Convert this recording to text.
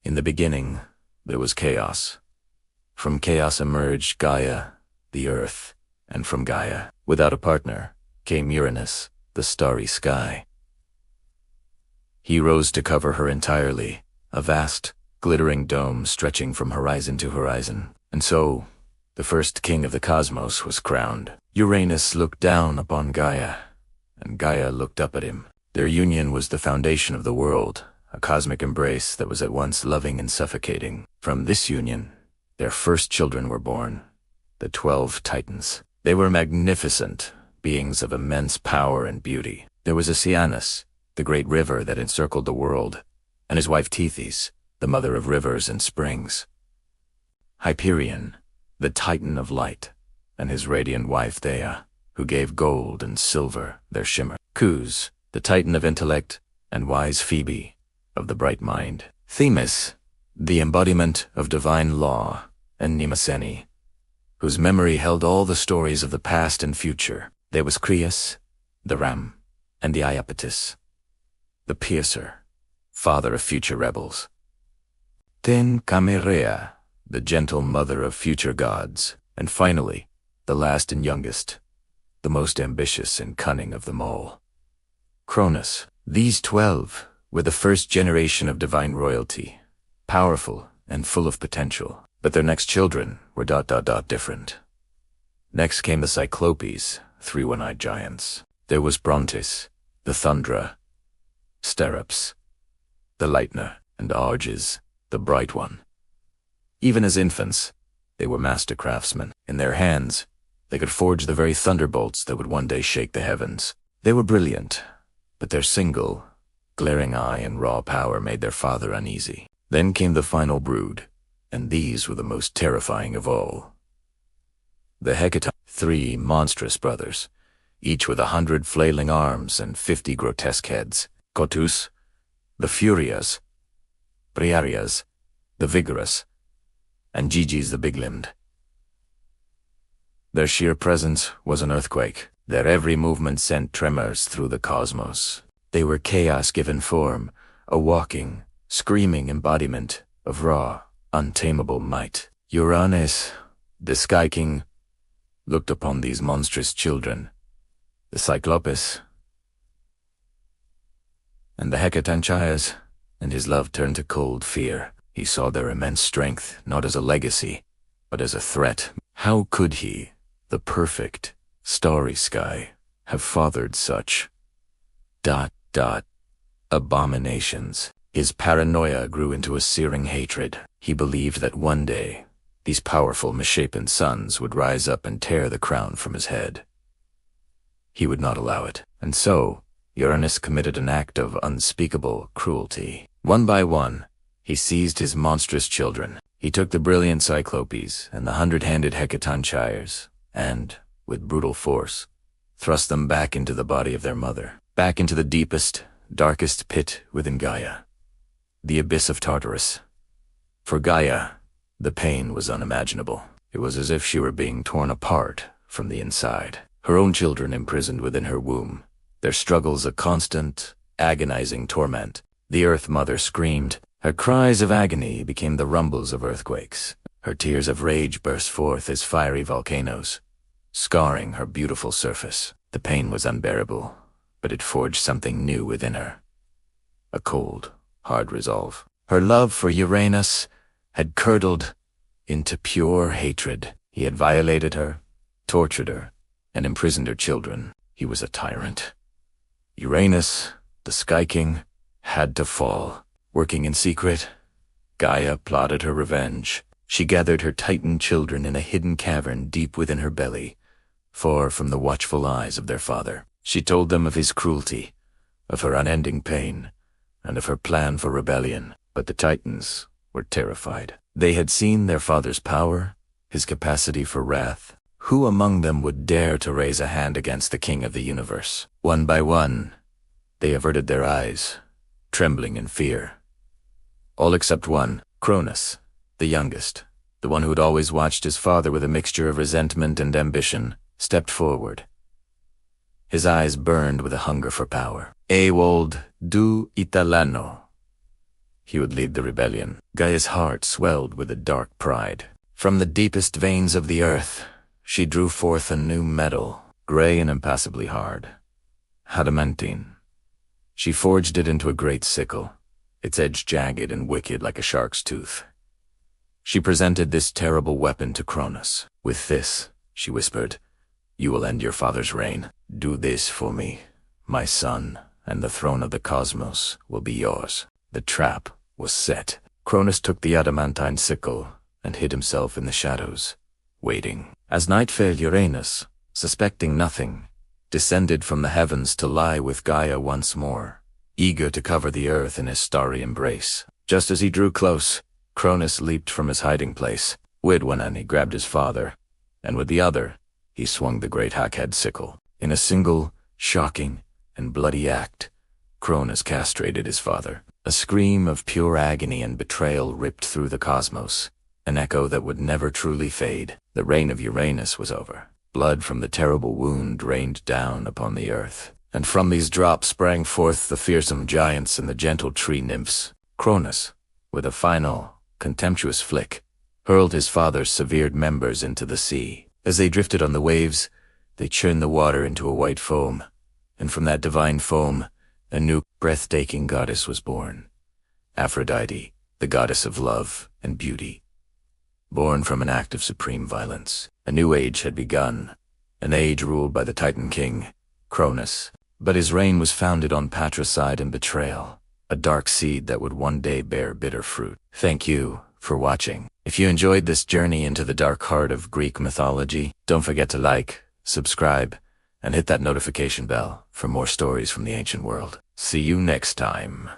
In the beginning, there was chaos. From chaos emerged Gaia, the earth, and from Gaia, without a partner, came Uranus, the starry sky. He rose to cover her entirely, a vast, glittering dome stretching from horizon to horizon. And so, the first king of the cosmos was crowned. Uranus looked down upon Gaia, and Gaia looked up at him. Their union was the foundation of the world, a cosmic embrace that was at once loving and suffocating. From this union, their first children were born, the 12 Titans. They were magnificent, beings of immense power and beauty. There was Oceanus, the great river that encircled the world, and his wife Tethys, the mother of rivers and springs. Hyperion, the Titan of light, and his radiant wife Gaia, who gave gold and silver their shimmer. Cus, the Titan of intellect, and wise Phoebe, of the bright mind. Themis, the embodiment of divine law, and Mnemosyne, whose memory held all the stories of the past and future. There was Creus, the ram, and the Iapetus, the piercer, father of future rebels. Then Chimaera, the gentle mother of future gods, and finally, the last and youngest, the most ambitious and cunning of them all, Cronus. These 12 were the first generation of divine royalty, powerful and full of potential. But their next children were different. Next came the Cyclopes, 3 one-eyed giants. There was Brontes, the Thundra, Sterops, the Lightner, and Arges, the Bright One. Even as infants, they were master craftsmen. In their hands, they could forge the very thunderbolts that would one day shake the heavens. They were brilliant, but their single, glaring eye and raw power made their father uneasy. Then came the final brood, and these were the most terrifying of all. The Hecate, 3 monstrous brothers, each with 100 flailing arms and 50 grotesque heads. Cotus, the Furias, Briareas, the vigorous, and Gigis the big-limbed. Their sheer presence was an earthquake. Their every movement sent tremors through the cosmos. They were chaos given form, a walking, screaming embodiment of raw, untamable might. Uranus, the Sky King, looked upon these monstrous children, the Cyclopes, and the Hecatonchires, and his love turned to cold fear. He saw their immense strength not as a legacy, but as a threat. How could he, the perfect, starry sky, have fathered such abominations? His paranoia grew into a searing hatred. He believed that one day, these powerful misshapen sons would rise up and tear the crown from his head. He would not allow it, and so Uranus committed an act of unspeakable cruelty. One by one, he seized his monstrous children. He took the brilliant Cyclopes and the 100-handed Hecatonchires, and, with brutal force, thrust them back into the body of their mother, back into the deepest, darkest pit within Gaia, the abyss of Tartarus. For Gaia, the pain was unimaginable. It was as if she were being torn apart from the inside. Her own children imprisoned within her womb, their struggles a constant, agonizing torment. The Earth Mother screamed. Her cries of agony became the rumbles of earthquakes. Her tears of rage burst forth as fiery volcanoes, scarring her beautiful surface. The pain was unbearable, but it forged something new within her. A cold, hard resolve. Her love for Uranus had curdled into pure hatred. He had violated her, tortured her, and imprisoned her children. He was a tyrant. Uranus, the Sky King, had to fall. Working in secret, Gaia plotted her revenge. She gathered her Titan children in a hidden cavern deep within her belly, far from the watchful eyes of their father. She told them of his cruelty, of her unending pain, and of her plan for rebellion. But the Titans were terrified. They had seen their father's power, his capacity for wrath. Who among them would dare to raise a hand against the king of the universe? One by one, they averted their eyes, trembling in fear. All except one, Cronus, the youngest, the one who had always watched his father with a mixture of resentment and ambition, stepped forward. His eyes burned with a hunger for power. Ewald du Italano. he would lead the rebellion. Gaia's heart swelled with a dark pride. From the deepest veins of the earth, she drew forth a new metal, gray and impassibly hard. Adamantine. She forged it into a great sickle, its edge jagged and wicked like a shark's tooth. She presented this terrible weapon to Cronus. "With this," she whispered, "you will end your father's reign. Do this for me, my son, and the throne of the cosmos will be yours." The trap was set. Cronus took the adamantine sickle and hid himself in the shadows, waiting. As night fell, Uranus, suspecting nothing, descended from the heavens to lie with Gaia once more, eager to cover the earth in his starry embrace. Just as he drew close, Cronus leaped from his hiding place. With one hand he grabbed his father, and with the other he swung the great hackhead sickle. In a single, shocking, and bloody act, Cronus castrated his father. A scream of pure agony and betrayal ripped through the cosmos, an echo that would never truly fade. The reign of Uranus was over. Blood from the terrible wound rained down upon the earth, and from these drops sprang forth the fearsome giants and the gentle tree nymphs. Cronus, with a final, contemptuous flick, hurled his father's severed members into the sea. As they drifted on the waves, they churned the water into a white foam, and from that divine foam, a new, breathtaking goddess was born. Aphrodite, the goddess of love and beauty. Born from an act of supreme violence, a new age had begun, an age ruled by the Titan king, Cronus. But his reign was founded on patricide and betrayal, a dark seed that would one day bear bitter fruit. Thank you for watching. If you enjoyed this journey into the dark heart of Greek mythology, don't forget to like, subscribe, and hit that notification bell for more stories from the ancient world. See you next time.